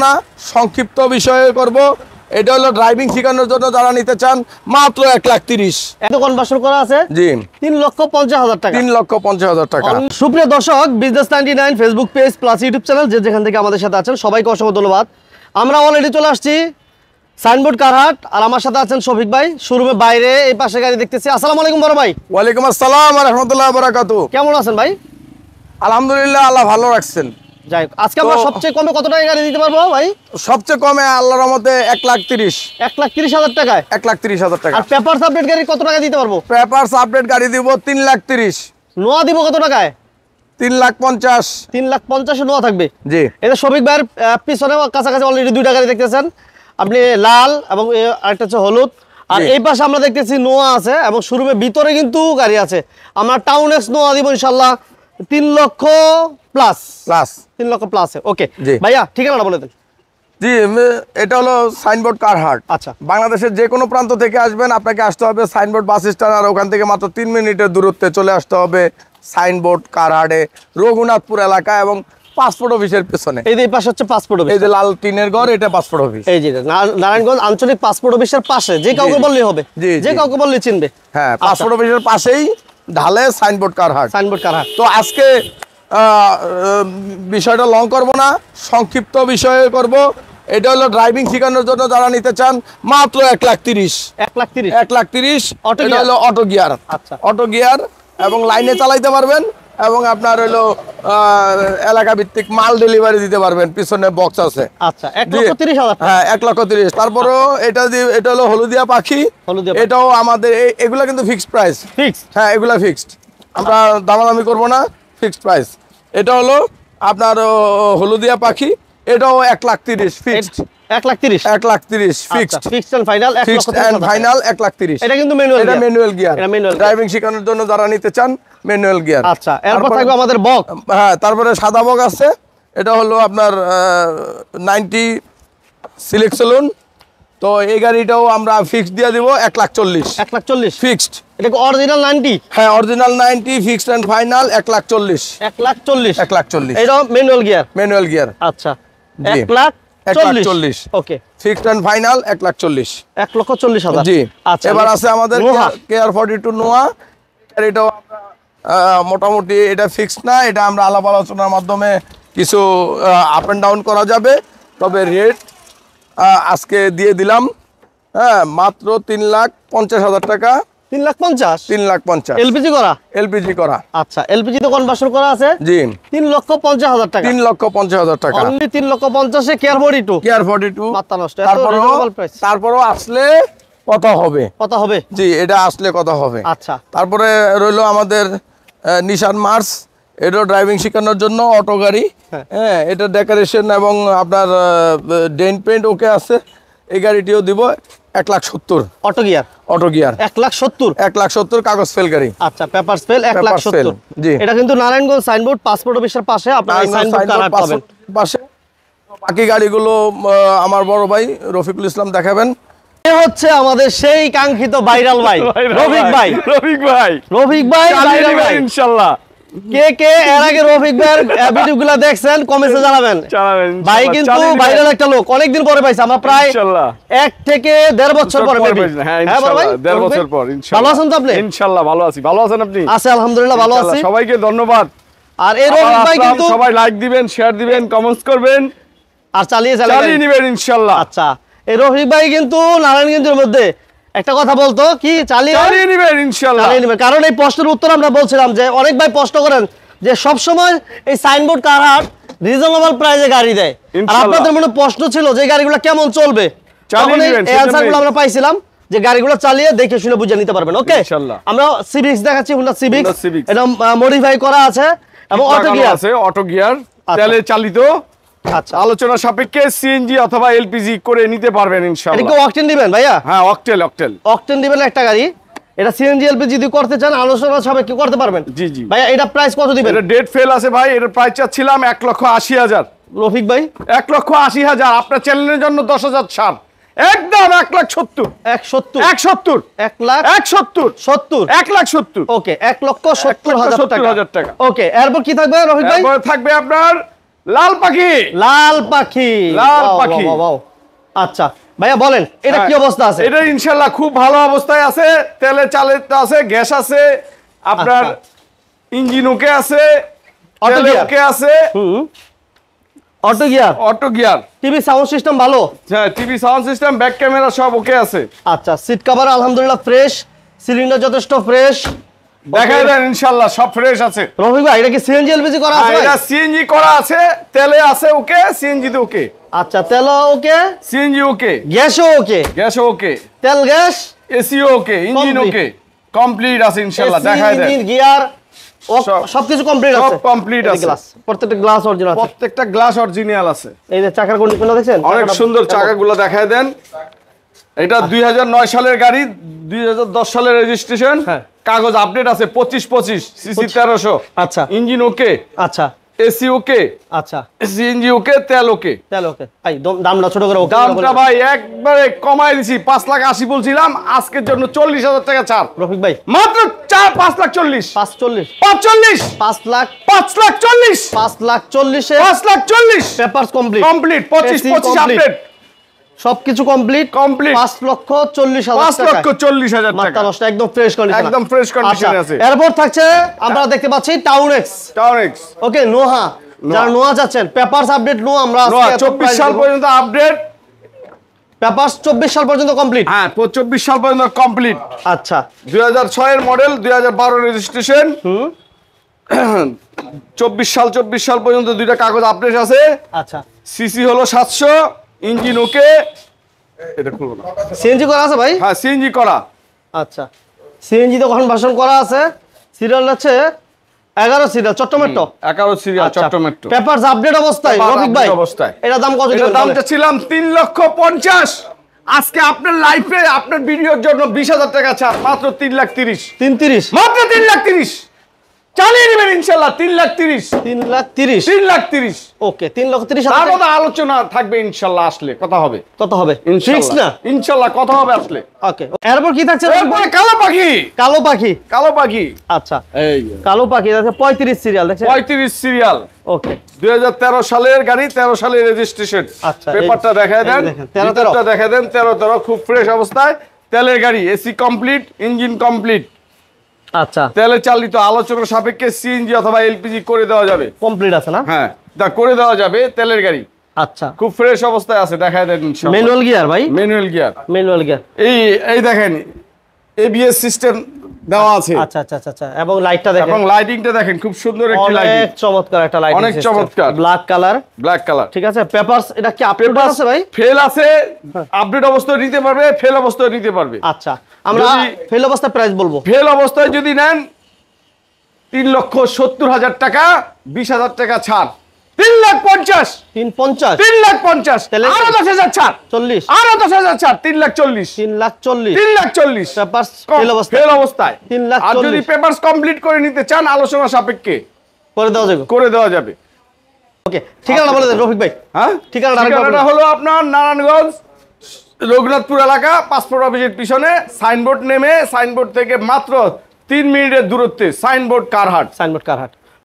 না, সংক্ষিপ্ত বিষয়ে করব। এটা হলো ড্রাইভিং শেখানোর জন্য যারা নিতে চান, মাত্র 1,30,000। এত কনভার্সন করা আছে জি, 3,50,000 টাকা। 3,50,000 টাকা। সুপ্রিয় দর্শক, business 99 Facebook page plus YouTube channel যে যেখান থেকে আমাদের সাথে আছেন সবাইকে অসংখ্য ধন্যবাদ। আমরা অলরেডি চলে আসছি সাইনবোর্ড কারহাট, আর আমার সাথে আছেন শফিক ভাই। শোরুমের বাইরে এই পাশে গাড়ি দেখতেছি। আসসালামু আলাইকুম বড় ভাই। ওয়ালাইকুম আসসালাম ওয়া রাহমাতুল্লাহি ওয়া বারাকাতুহু। কেমন আছেন ভাই? আলহামদুলিল্লাহ, আল্লাহ ভালো রাখছেন। যাই হোক, আজকে আমরা সবচেয়ে কমে কত টাকা গাড়ি দিতে পারবো ভাই? সবচেয়ে কমে আল্লাহর রহমতে 1,30,000। 1,30,000 টাকায় 1,30,000 টাকা। আর পেপারস আপডেট গাড়ি কত টাকা দিতে পারবো? পেপারস আপডেট গাড়ি দিব 3,30,000। নোয়া দিব কত টাকায়? 3,50,000। 3,50,000 নোয়া থাকবে। জি, এটা শফিক ভাইয়ের পিছনে কাছাকাছি অলরেডি দুইটা গাড়ি দেখতেছেন আপনি, লাল এবং আরেকটা হচ্ছে হলুদ। আর এই পাশে আমরা দেখতেছি নোয়া আছে এবং শোরুমের ভিতরে কিন্তু গাড়ি আছে। আমরা টাউন এক্স নোয়া দিব ইনশাল্লাহ 3 লক্ষ প্লাস। 3 লক্ষ প্লাস। ওকে ভাইয়া, ঠিকানাটা বলে দেন। জি, এটা হলো সাইনবোর্ড কারহাট। আচ্ছা, বাংলাদেশের যে কোনো প্রান্ত থেকে আসবেন, আপনাকে আসতে হবে সাইনবোর্ড বাস স্ট্যান্ড, আর ওখান থেকে মাত্র 3 মিনিটের দূরত্বে চলে আসতে হবে সাইনবোর্ড কারহাটে, রঘুনাথপুর এলাকা এবং পাসপোর্ট অফিসের পেছনে। এই যে পাশে হচ্ছে পাসপোর্ট অফিস, এই যে লাল টিনের ঘর, এটা পাসপোর্ট অফিস। এই যে নারায়ণগঞ্জ আঞ্চলিক পাসপোর্ট অফিসের পাশে, যে কাউকে বললেই হবে, যে কাউকে বললেই চিনবে। হ্যাঁ, পাসপোর্ট অফিসের পাশেই ঢালে সাইনবোর্ড কারহাট। সাইনবোর্ড কারহাট। তো আজকে বিষয়টা লং করব না, সংক্ষিপ্ত বিষয়ে করব। এটা হলো ড্রাইভিং শেখানোর জন্য যারা নিতে চান, মাত্র 1,30,000। 1,30,000 এটা হলো অটো গিয়ার। আচ্ছা, অটো গিয়ার এবং লাইনে চালাইতে পারবেন এবং আপনার হলো এলাকা ভিত্তিক মাল ডেলিভারি দিতে পারবেন। পিছনে বক্স আছে। আচ্ছা, 1,30,000। হ্যাঁ, 1,30,000। তারপরও এটা হলো হলুদিয়া পাখি। এটাও আমাদের এগুলা কিন্তু ফিক্সড প্রাইস। হ্যাঁ, এগুলা ফিক্সড, আমরা দামাদামি করবো না, ফিক্সড প্রাইস। এটা হলো আপনার হলুদিয়া পাখি, এটাও 1,30,000 fixed. 1,30,000 fixed. Fixed and final 1,30,000। এটা কিন্তু ম্যানুয়াল, এটা ম্যানুয়াল গিয়ার। ড্রাইভিং শেখানোর জন্য যারা নিতে চান, ম্যানুয়াল গিয়ার। আচ্ছা, এরপর থাকবে আমাদের বক। হ্যাঁ, তারপরে সাদা বক আছে। এটা হলো আপনার 90 সিলেক্ট সেলুন। তো এই গাড়িটাও আমরা ফিক্সড দিয়ে দিব 1,40,000। 1,40,000 ফিক্সড। এটা কি অরিজিনাল 90? হ্যাঁ, অরিজিনাল 90, ফিক্সড এন্ড ফাইনাল 1,40,000। 1,40,000। এটা ম্যানুয়াল গিয়ার। Manual gear. আচ্ছা, 1,40,000। ওকে, ফিক্সড এন্ড ফাইনাল 1,40,000। 1,40,000। জি। আচ্ছা, এবার আছে আমাদের কেয়ার 42 নোয়া। এটাও আমরা মোটামুটি এটা ফিক্সড না, এটা আমরা আলাপ আলোচনার মাধ্যমে কিছু আপ এন্ড ডাউন করা যাবে। তবে রেট আজকে দিয়ে দিলাম, হ্যাঁ, মাত্র 3,50,000 টাকা। 3,50,000। 3,50,000 এলপিজি করা। এলপিজি করা। আচ্ছা, এলপিজি তো কনভার্সন করা আছে। জি, 3,50,000 টাকা। 3,50,000 টাকা। অনলি 3,50,000 এ কেয়ার 42। কেয়ার 42 মাত্রা নষ্ট। তারপরও আসলে কত হবে? কত হবে? জি, এটা আসলে কত হবে। আচ্ছা, তারপরে রইলো আমাদের নিশান মার্স। এটাও ড্রাইভিং শেখানোর জন্য অটো গাড়ি। হ্যাঁ, এটা ডেকোরেশন এবং আপনার ডেন্ট পেন্ট ওকে আছে। এই গাড়িটিও দিব 1,70,000। Auto gear. Auto gear 1,70,000। 1,70,000 কাগজ ফেল গাড়ি। আচ্ছা, পেপারস ফেল 1,70,000। জি, এটা কিন্তু নারায়ণগঞ্জ সাইনবোর্ড পাসপোর্ট অফিসের পাশে আপনারা সাইনবোর্ড কারহাট পাবেন। পাশে বাকি গাড়িগুলো আমার বড় ভাই রফিকুল ইসলাম দেখাবেন। এ হচ্ছে আমাদের সেই কাঙ্ক্ষিত ভাইরাল ভাই রফিক ভাই। রফিক ভাই ভাইরাল ভাই ইনশাআল্লাহ। কে এর আগে রফিক ভাইয়ের ভিডিওগুলো দেখছেন কমেন্টে জানাবেন। ভাই কিন্তু ভাইরাল একটা লোক, অনেকদিন পরে পাইছি আমরা, প্রায় 1 থেকে 1.5 বছর পরে পাইছি। হ্যাঁ ইনশাআল্লাহ, 1.5 বছর পর ইনশাআল্লাহ। ভালো আছেন তো আপনি? ইনশাআল্লাহ ভালো আছি। ভালো আছেন আপনি? আছি আলহামদুলিল্লাহ, ভালো আছি। সবাইকে ধন্যবাদ। আর এই রফিক ভাই কিন্তু সবাই লাইক দিবেন, শেয়ার দিবেন, কমেন্টস করবেন আর চালিয়ে নেবেন ইনশাআল্লাহ। আচ্ছা, এই রফিক ভাই কিন্তু নারায়ণগঞ্জের মধ্যে একটা কথা বলতো কি, চালিয়ে নেবেন ইনশাআল্লাহ। কারণ এই প্রশ্নের উত্তর আমরা বলছিলাম যে অনেক ভাই প্রশ্ন করেন যে সব সময় এই সাইনবোর্ড কারহাট রিজনেবল প্রাইসে গাড়ি দেয়, আর আপনাদের মনে প্রশ্ন ছিল যে গাড়িগুলো কেমন চলবে, এই অ্যানসারগুলো আমরা পাইছিলাম যে গাড়িগুলো চালিয়ে দেখে শুনে বুঝে নিতে পারবেন। ওকে, আমরা সিভিক্স দেখাচ্ছি, হুন্ডা সিভিক্স। এটা মডিফাই করা আছে এবং অটো গিয়ার আছে। অটো গিয়ার, তেলে চালিত। আচ্ছা, আলোচনা সাপেক্ষে সিএনজি অথবা এলপিজি করে নিতে পারবেন ইনশাআল্লাহ। এটা কি অকটেন দিবেন ভাইয়া? হ্যাঁ, অকটেন দিবেন একটা গাড়ি। এটা সিএনজি এলপিজি যদি করতে চান আলোচনা সাপেক্ষে করতে পারবেন। জি জি ভাইয়া, এটা প্রাইস কত দিবেন? এটা ডেট ফেল আছে ভাই, এর প্রাইস চাচ্ছিলাম 1,80,000। রফিক ভাই 1,80,000 আপনার চ্যানেলের জন্য 10,000 ছাড়, একদম 1,70,000। 1,70,000 ওকে, 1,70,000 টাকা। ওকে, এরপর কি থাকবে রফিক ভাই? এরপর থাকবে আপনার লাল পাখি। লাল পাখি। লাল Wow, পাখি। wow, wow, wow। আচ্ছা ভাইয়া বলেন এটা কি অবস্থা আছে? এটা ইনশাআল্লাহ খুব ভালো অবস্থায় আছে, তেলে চালিত আছে, গ্যাস আছে, আপনার ইঞ্জিন ওকে আছে, অটো তেলে গিয়ার ওকে আছে, auto gear, auto gear, TV sound system ভালো। হ্যাঁ TV sound system, back camera সব ওকে আছে। আচ্ছা সিট কভার আলহামদুলিল্লাহ ফ্রেশ, সিলিন্ডার যথেষ্ট ফ্রেশ। দেখাই দেন ইনশাআল্লাহ সব ফ্রেশ আছে। রফিক ভাই এটা কি সিএনজি এলপিজি করা আছে? এটা সিএনজি করা আছে, তেলে আছে ওকে, সিএনজি তে ওকে। আচ্ছা তেল ওকে, সিএনজি ওকে, গ্যাসও ওকে, গ্যাস ওকে, তেল gas AC okay, engine Complete. ওকে, কমপ্লিট আছে ইনশাআল্লাহ। দেখাই দেন ইঞ্জিন গিয়ার সব- সবকিছু কমপ্লিট আছে। সব complete আছে। গ্লাস প্রত্যেকটা গ্লাস অরিজিনাল আছে। প্রত্যেকটা গ্লাস অরিজিনাল আছে। এই যে চাকার কন্ডিশন দেখছেন? অনেক চাকাটা সুন্দর কেমন? চাকাগুলো দেখায় দেন। এটা 2009 সালের গাড়ি, 2010 সালের রেজিস্ট্রেশন, হ্যাঁ। কাগজ আপডেট আছে 25 সিসি 1300। আচ্ছা ইঞ্জিন ওকে, আচ্ছা এসি ওকে, আচ্ছা সিএনজি ওকে, তেল ওকে। তেল ওকে। ভাই দামটা ছোট করে ওকে দামটা ভাই একবারে কমাই দিছি, 5,80,000 বলছিলাম, আজকের জন্য 40,000 টাকা ছাড়। রফিক ভাই মাত্র 5,40,000, 540 540, 5 lakh 5,40,000, 5,40,000 5,40,000 papers complete complete, 25 update সবকিছু কমপ্লিট Complete। 5,40,000 5,40,000 মাত্রা টাকা। নষ্ট একদম ফ্রেশ কন্ডিশন, একদম fresh condition আছে। এরপর থাকছে আমরা দেখতে পাচ্ছি টাউন এক্স। টাউন এক্স ওকে নোহা, যারা নোহা যাচ্ছেন পেপারস আপডেট নোহা আমরা আজকে 24 সাল পর্যন্ত আপডেট। পেপারস 24 সাল পর্যন্ত কমপ্লিট। হ্যাঁ 24 সাল পর্যন্ত কমপ্লিট। আচ্ছা 2006 এর মডেল, 2012 রেজিস্ট্রেশন। 24 সাল পর্যন্ত দুইটা কাগজ আপডেট আছে। আচ্ছা সিসি হলো 700, ইঞ্জিন ওকে। এটা খুলবো না। সিএনজি করা আছে ভাই? হ্যাঁ সিএনজি করা। আচ্ছা সিএনজি তো কখন ভার্সন করা আছে, সিরিয়াল আছে 11 সিরিয়াল চট্টমেট্রো। 11 সিরিয়াল চট্টমেট্রো। পেপারস আপডেট অবস্থায় Papers রফিক ভাই update অবস্থায়। এটা দাম কত এটার দিবেন? দামটা ছিলাম 3,50,000। আজকে আপনার লাইফে আপনার ভিডিওর জন্য 20,000 টাকা ছাড়, মাত্র 3,30,000। 330 মাত্র 3,30,000 চালিয়ে নেবেন ইনশাল্লাহ। 3,30,000, 330 3,30,000। ওকে 3,30,000 তার মতো আলোচনা থাকবে ইনশাল্লাহ, আসলে কথা হবে কত হবে? ফিক্স ইনশাল্লাহ। না? ইনশাল্লাহ কথা হবে আসলে। ওকে এরপর কি থাকছে রফিক ভাই? এরপরে কালো পাখি। কালো পাখি। কালো পাখি আচ্ছা এই কালো পাখি আছে 35 সিরিয়াল দেখছেন? 35 সিরিয়াল, ওকে 2013 সালের গাড়ি, 13 সালের রেজিস্ট্রেশন। আচ্ছা, পেপারটা এই- দেখায় দেন, এই দেখেন, 13 ভিতরটা দেখায় দেন। 13 খুব ফ্রেশ অবস্থায়, তেলের গাড়ি, এসি কমপ্লিট, ইঞ্জিন কমপ্লিট, আচ্ছা তেলে চালিত, আলোচনা সাপেক্ষে সিএনজি অথবা এলপিজি করে দেওয়া যাবে। কমপ্লিট আছে না? হ্যাঁ তা করে দেওয়া যাবে, তেলের গাড়ি আচ্ছা খুব ফ্রেশ অবস্থায় আছে। দেখায় দেন ইনশাআল্লাহ। ম্যানুয়াল গিয়ার ভাই? Manual gear. Manual gear. এই দেখেন এবিএস সিস্টেম দেওয়া আছে, আচ্ছা আচ্ছা আচ্ছা আচ্ছা এবং লাইটটা দেখেন এবং লাইটিংটা দেখেন খুব সুন্দর একটি লাইটিং, অনেক চমৎকার একটা লাইটিং, অনেক চমৎকার। Black colour. Black colour. ঠিক আছে পেপারস এটা কি আপডেট আছে ভাই? ফেল আছে, আপডেট অবস্থায় নিতে পারবে, ফেল অবস্থায় নিতে পারবে। আচ্ছা আমরা যদি- ফেল অবস্থায় প্রাইস বলবো। ফেল অবস্থায় যদি নেন 3,70,000 টাকা, 20,000 টাকা ছাড়। 3,50,000, 350 3,50,000, তাহলে আরো 10,000 ছাড়, 40 আরো 10,000 ছাড়, 3,40,000, 340 3,40,000 পেপারস ফেল অবস্থায় ফেল অবস্থায়। 3,40,000 আর যদি পেপারস কমপ্লিট করে নিতে চান, আলোচনা সাপেক্ষে করে দেওয়া যাবে। করে দেওয়া যাবে। ওকে ঠিকানাটা বলে দেন রফিক ভাই। হ্যাঁ ঠিকানাটা আরেকবার ঠিকানাটা বলুন। হলো আপনার নারায়ণগঞ্জ রঘুনাথপুর এলাকা, পাসপোর্ট অফিসের পিছনে সাইনবোর্ড নেমে, সাইনবোর্ড থেকে মাত্র 3 মিনিটের দূরত্বে সাইনবোর্ড কারহাট। সাইনবোর্ড কারহাট।